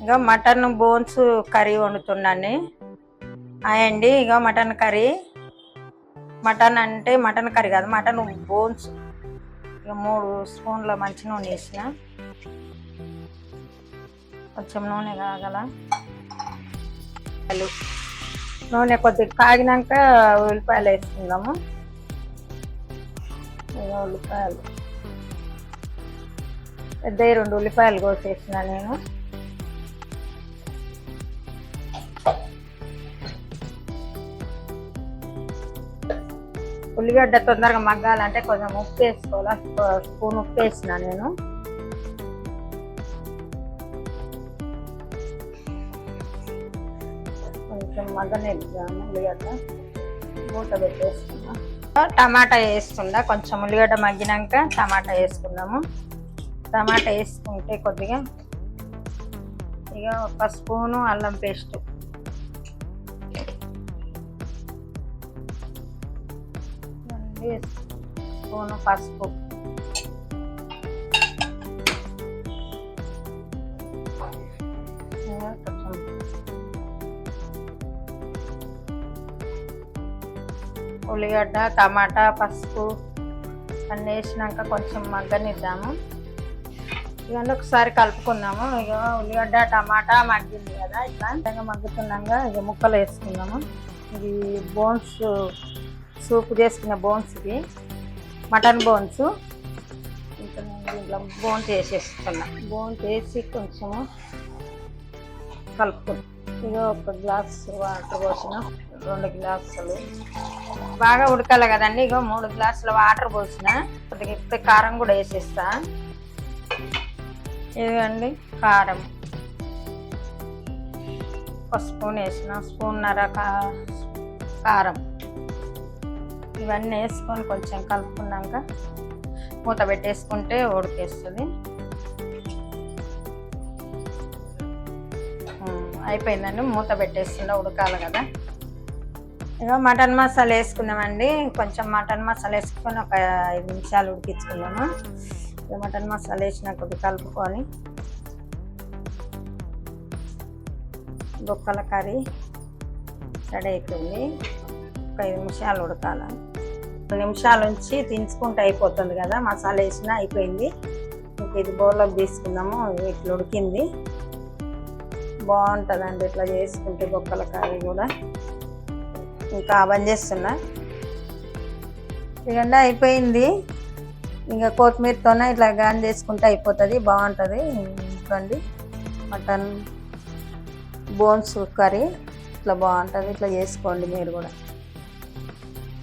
ఇక mutton bones curry వండుతున్నాను. అయండి ఇక mutton curry. Mutton అంటే మటన్ కర్రీ కాదు, మటన్ బోన్స్. ఇక 3 స్పూన్ల మంచి నూనె వేసిన, కొంచెం నూనె కాగల. నూనె కొద్దిగా కాగినాక ఉల్లిపాయలు వేసుకుందాము. ఇక ఉల్లిపాయలు పెద్ద 2 ఉల్లిపాయలు కోసేసిన నేను. ఉల్లిగడ్డ తొందరగా మగ్గాలంటే కొంచెం ఉప్పు వేసుకోవాలి. స్పూన్ ఉప్పు వేసిన నేను. కొంచెం మగ్గనిద్దాము ఉల్లిగడ్డ. మూత పెట్టేసుకున్నా. టమాటా వేస్తుందా, కొంచెం ఉల్లిగడ్డ మగ్గినాక టమాటా వేసుకుందాము. టమాటా వేసుకుంటే కొద్దిగా ఇక 1 స్పూను అల్లం పేస్ట్, స్పూను పసుపు, కొంచెం ఉల్లిగడ్డ టమాటా పసుపు అన్నీ వేసినాక కొంచెం మగ్గనిద్దాము. ఇవన్నీ ఒకసారి కలుపుకుందాము. ఇక ఉల్లిగడ్డ టమాటా మగ్గింది కదా, ఇట్లా మగ్గుతున్నాక ఇక ముక్కలు వేసుకుందాము. ఇది బోన్స్ సూప్ చేసుకున్న బోన్స్, ఇది మటన్ బోన్స్. ఇంకా నేను దీంట్లో బోన్స్ వేసేస్తున్నా. బోన్స్ వేసి కొంచెము కలుపుకున్నాం. ఇక 1 గ్లాసు వాటర్ పోసిన, 2 గ్లాసులు బాగా ఉడకాలి కదండి. ఇక 3 గ్లాసుల వాటర్ పోసిన. కొద్దిగా ఇప్పుడు కారం కూడా వేసేస్తా. ఇదిగండి కారం 1 స్పూన్ వేసిన, స్పూన్నర కారం. ఇవన్నీ వేసుకొని కొంచెం కలుపుకున్నాక మూత పెట్టేసుకుంటే ఉడికేస్తుంది. అయిపోయిందండి, మూత పెట్టేస్తుండే ఉడకాలి కదా. ఇక మటన్ మసాలా వేసుకున్నామండి. కొంచెం మటన్ మసాలా వేసుకొని ఒక 5 నిమిషాలు ఉడికించుకున్నాము. ఇక మటన్ మసాలా వేసిన కొద్దిగా కలుపుకొని బొక్కల కర్రీ రెడీ అయిపోయింది. ఒక 5 నిమిషాలు ఉడకాలి. 2 నిమిషాల నుంచి దించుకుంటే అయిపోతుంది కదా. మసాలా వేసిన అయిపోయింది. ఇంక ఇది బౌల్లోకి తీసుకుందాము. ఇట్లా ఉడికింది, బాగుంటుందండి ఇట్లా చేసుకుంటే బొక్కల కర్రీ కూడా. ఇంకా బంద్ చేస్తున్నా. ఇదండి అయిపోయింది. ఇంకా కొత్తిమీరతోనే ఇట్లా గాన్ చేసుకుంటే అయిపోతుంది, బాగుంటుంది. ఇంకండి మటన్ బోన్స్ కర్రీ ఇట్లా బాగుంటుంది. ఇట్లా చేసుకోండి మీరు కూడా.